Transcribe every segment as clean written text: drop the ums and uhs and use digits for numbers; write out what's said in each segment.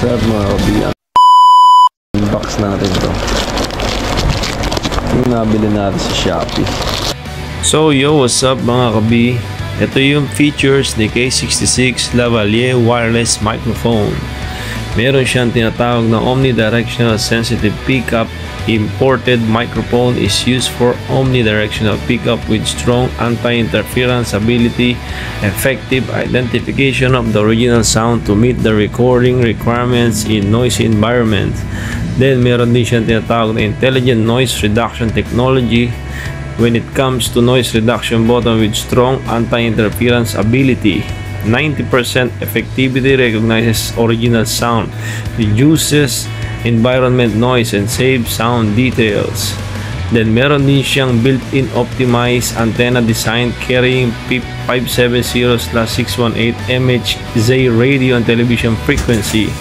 What's up mga kabi? Unbox natin to. Yung nabili natin sa Shopee. So yo, what's up mga kabi? Ito yung features ni K66 Lavalier wireless microphone. Meron siyang tinatawag na omnidirectional sensitive pickup. Imported microphone is used for omnidirectional pickup with strong anti-interference ability, effective identification of the original sound to meet the recording requirements in noisy environment. Then meron din siyang tinatawag na intelligent noise reduction technology when it comes to noise reduction button with strong anti-interference ability. 90% effectivity recognizes original sound, reduces environment noise and save sound details. Then meron din siyang built-in optimized antenna design carrying PIP 570/618 MHz radio and television frequency.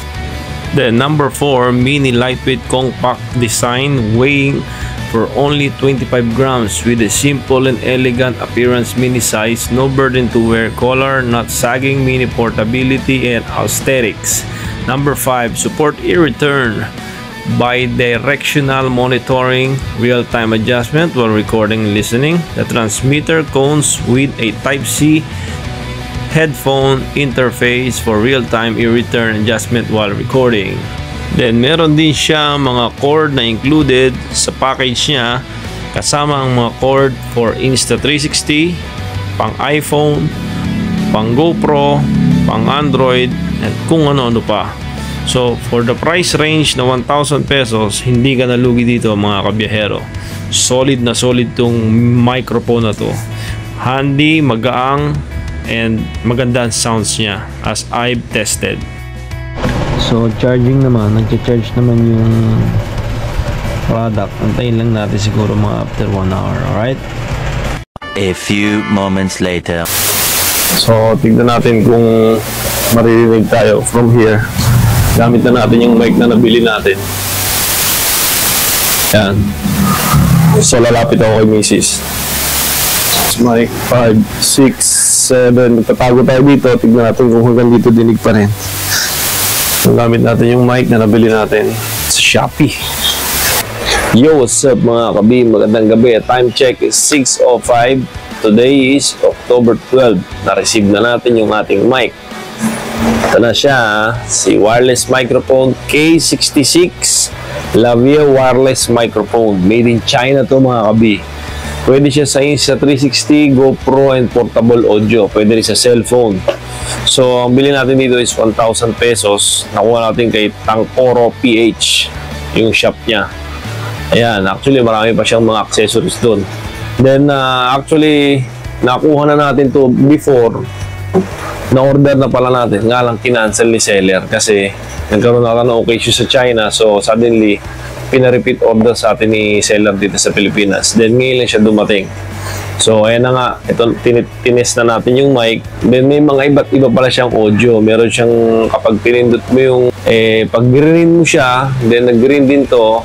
Then number 4, mini lightweight compact design weighing for only 25 grams with a simple and elegant appearance, mini size, no burden to wear, color not sagging, mini portability and aesthetics. Number 5, support e-return, bi-directional monitoring, real-time adjustment while recording and listening. The transmitter comes with a Type-C headphone interface for real-time e-return adjustment while recording. Then meron din siya mga cord na included sa package niya, kasama ang mga cord for Insta360, pang iPhone, pang GoPro, pang Android, at kung ano-ano pa. So for the price range na 1,000 pesos, hindi ka nalugi dito mga kabiyahero. Solid na solid tong microphone na to. Handy, magaang, and maganda ang sounds niya as I've tested. So charging naman, nagcha-charge naman yung product. Antayin lang natin siguro mga after 1 hour, alright? A few moments later. So tignan natin kung maririnig tayo from here. Gamit na natin yung mic na nabili natin. Yan. So lalapit ako kay Mrs. Mic 5, 6, 7. Magtatago tayo dito. Tignan natin kung hanggang dito dinig pa rin. So gamit natin yung mic na nabili natin sa Shopee. Yo, what's up mga kabi? Magandang gabi. Time check is 6:05. Today is October 12. Na-receive na natin yung ating mic. Ito na siya, si wireless microphone K66 Lavalier wireless microphone. Made in China to mga kabi. Pwede siya sa Insta360, GoPro, and portable audio. Pwede rin sa cellphone. So, ang bili natin dito is 1,000 pesos. Nakuha natin kay Tangkoro PH, yung shop niya. Ayan, actually marami pa siyang mga accessories doon. Then, actually, nakuha na natin to before. Na-order na pala natin. Nga lang, kinancel ni seller kasi nagkaroon na ng occasion sa China. So, suddenly, pina-repeat order sa atin ni seller dito sa Pilipinas. Then, ngayon lang siya dumating. So, ayan na nga. Ito, tinest na natin yung mic. Then, may mga iba't iba pala siyang audio. Meron siyang, kapag pinindot mo yung, pag green mo siya, then nag-green din to,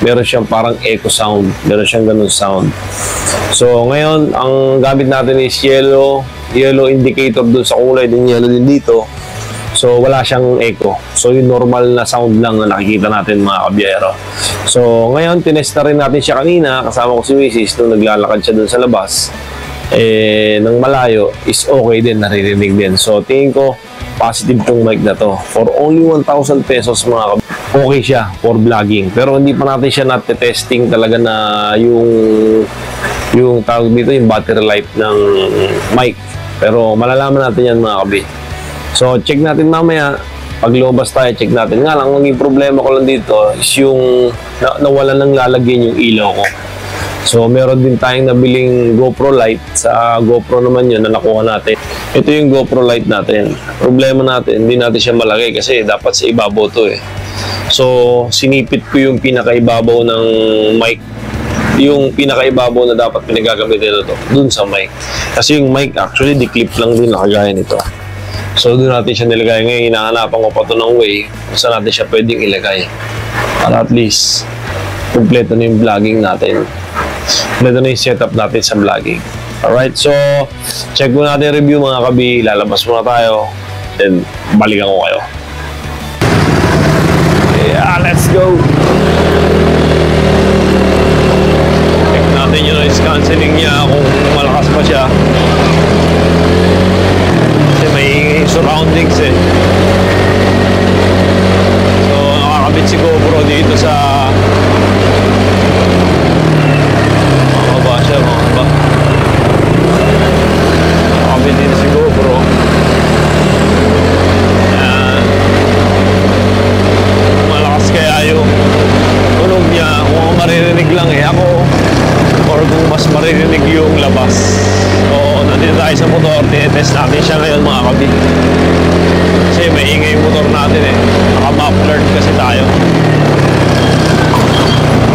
meron siyang parang echo sound. Meron siyang ganun sound. So, ngayon, ang gamit natin is yellow indicator dun sa kulay, din yellow din dito. So, wala siyang echo. So, yung normal na sound lang na nakikita natin mga kabiyero. So, ngayon, tinest na rin natin siya kanina. Kasama ko si Mrs. nung naglalakad siya dun sa labas. Nang malayo, is okay din, naririnig din. So, tingin ko, positive tong mic na to. For only 1,000 pesos mga kabiyero, okay siya for vlogging. Pero hindi pa natin siya natetesting talaga na yung tawag dito, yung battery life ng mic. Pero malalaman natin yan mga kabi. So, check natin mamaya. Pag lumabas tayo, check natin. Nga lang, maging problema ko lang dito is yung nawala nang lalagyan yung ilaw ko. So, meron din tayong nabiling GoPro Lite. Sa GoPro naman yun na nakuha natin. Ito yung GoPro Lite natin. Problema natin, hindi natin siya malagay kasi dapat sa ibabaw to eh. So, sinipit ko yung pinakaibabaw ng mic. Yung pinakaibabaw na dapat pinagagamitin ito dun sa mic. Kasi yung mic actually, di-clip lang din nakagaya nito. So, doon natin siya nilagay. Ngayon, hinahanapan ko pa ito ng way kung saan natin siya pwedeng ilagay. Para at least, kumpleto na yung vlogging natin. Kumpleto na yung setup natin sa vlogging. Alright, so, check muna natin review mga kabi. Lalabas muna tayo. Then, balikan ko kayo. Yeah, let's go! Tingnan natin yung noise cancelling niya kung malakas pa siya. Kasi may surroundings eh. So, nakakabit si GoPro dito sa mga nakakabit dito si GoPro. Yan. Malakas kaya yung tunog niya. Kung maririnig lang eh ako, or kung mas maririnig yung labas. So, nandito tayo sa motor, tinetest natin siya ngayon mga kabit. Kasi may ingay yung motor natin eh. Naka-muffler kasi tayo.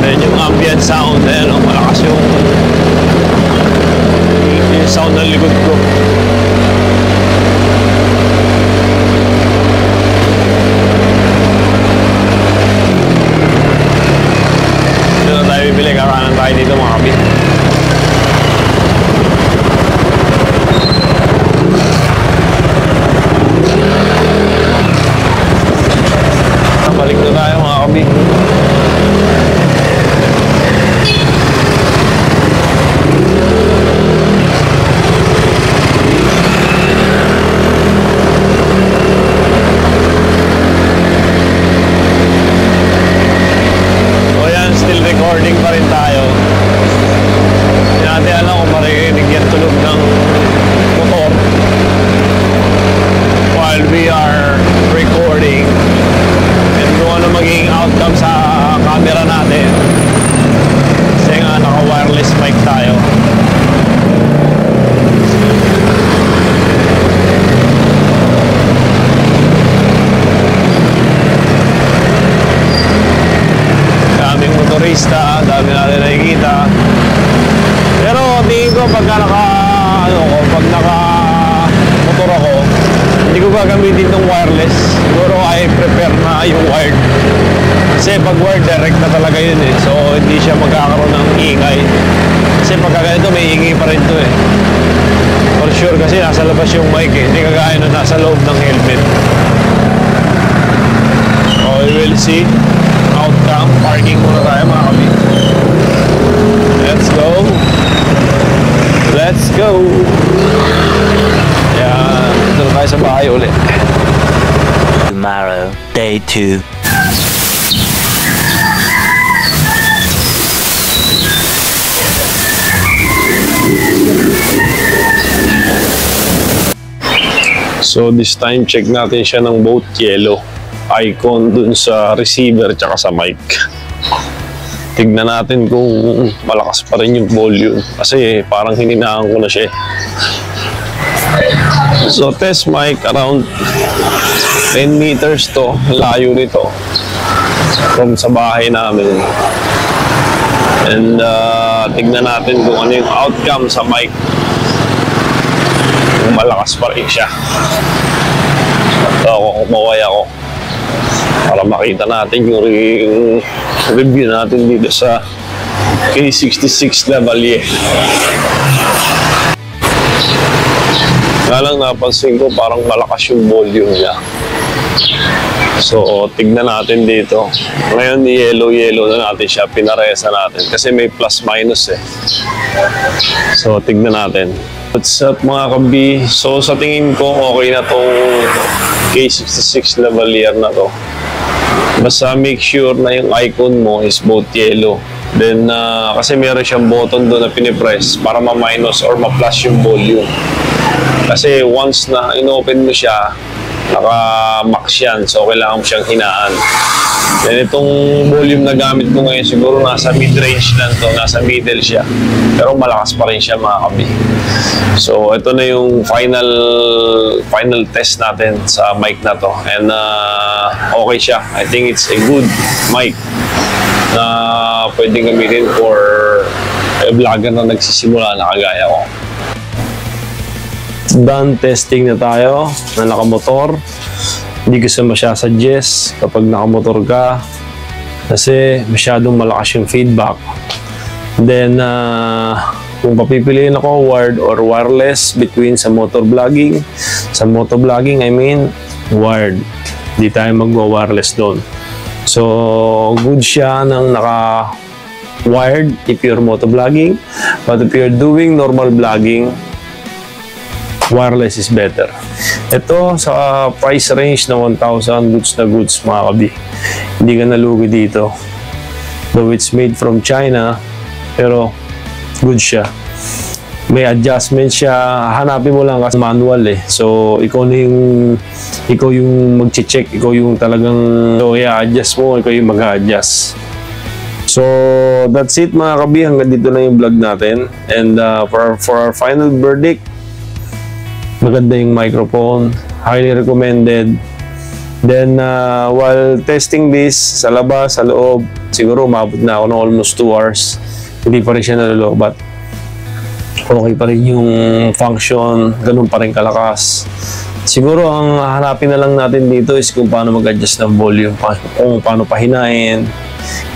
Then yung ambient sound, ayan o, malakas yung sound ng likod ko. Dito na tayo bibili, kakanan tayo dito mga kabit. Balik na tayo mga kabit. So yan, still recording pa rin tayo. Hindi natin alam kung maririnig yan tulog ng motor while we are recording. Kung ano magiging outcome sa camera natin kasi nga naka-wireless mic tayo. Daming motorista, dami natin nakikita. Pero tingin ko pagka pag naka-motor ako, hindi ko gagamitin itong wireless. Siguro I prefer na yung wired. Kasi pag wired, direct na talaga yun eh. So hindi siya magkakaroon ng ingay. Kasi pagka ganito, may ingay pa rin to eh. For sure kasi nasa labas yung mic eh. Hindi kagaya na nasa loob ng helmet. So we will see outcome. Parking muna tayo mga kabit. Let's go. Let's go. Yan, dito na tayo sa bahay ulit. Tomorrow, day 2. So this time check natin siya ng both yellow icon dun sa receiver tsaka sa mic. Tignan natin kung malakas pa rin yung volume kasi parang hininaan ko na siya. So test mic around 10 meters to, layo nito from sa bahay namin. And tignan natin kung ano yung outcome sa mic. Kung malakas pa rin siya. So kumaway ako para makita natin yung review natin dito sa K66 Lavalier. Nga lang napansin ko parang malakas yung volume niya. So tignan natin dito. Ngayon yellow na natin siya, pinaresa natin kasi may plus minus eh. So tignan natin. What's up mga kabi? So sa tingin ko okay na tong K66 Lavalier na to. Basta make sure na yung icon mo is both yellow. Then kasi meron siyang button doon na pinipress para ma-minus or ma-plus yung volume. Kasi once na in-open mo siya, naka-max yan. So kailangan mo siyang hinaan. Then itong volume na gamit ko ngayon siguro nasa mid-range lang to, nasa middle siya. Pero malakas pa rin siya mga kabi. So ito na yung final test natin sa mic na to. And okay siya. I think it's a good mic na pwedeng gamitin for a vlogger na nagsisimula na kagaya ko. Done testing na tayo na nakamotor. Hindi ko masyasuggest kapag nakamotor ka kasi masyadong malakas yung feedback. Then kung papipiliin ako wired or wireless between sa motor vlogging, I mean wired. Hindi tayo magwa-wireless doon. So, good siya ng naka-wired if you're motovlogging. But if you're doing normal vlogging, wireless is better. Ito, sa price range na 1,000, goods na goods, mga kabi. Hindi ka nalugi dito. Though it's made from China, pero good siya. May adjustment siya. Hanapin mo lang kasi manual eh. So, ikaw yung mag-check, ikaw yung talagang i-adjust mo, ikaw yung mag-adjust. So, that's it mga kabi. Hanggang dito na yung vlog natin. And for our final verdict, maganda yung microphone. Highly recommended. Then, while testing this sa labas, sa loob, siguro umabot na ako ng almost 2 hours. Hindi pa rin siya nalolobat. Okay pa rin yung function, ganun pa rin kalakas. Siguro ang hanapin na lang natin dito is kung paano mag-adjust ng volume, kung paano pahinain.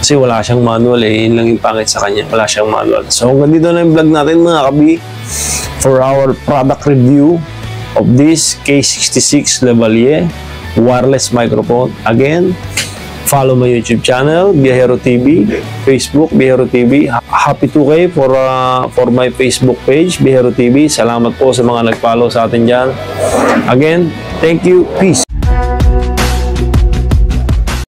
Kasi wala siyang manual eh, yun lang yung pangit sa kanya, wala siyang manual. So hanggang dito na yung vlog natin mga kabi for our product review of this K66 Lavalier wireless microphone. Again, follow my YouTube channel, Biyahero TV, Facebook, Biyahero TV. Happy 2K for my Facebook page, Biyahero TV. Salamat po sa mga nag-follow sa atin dyan. Again, thank you. Peace.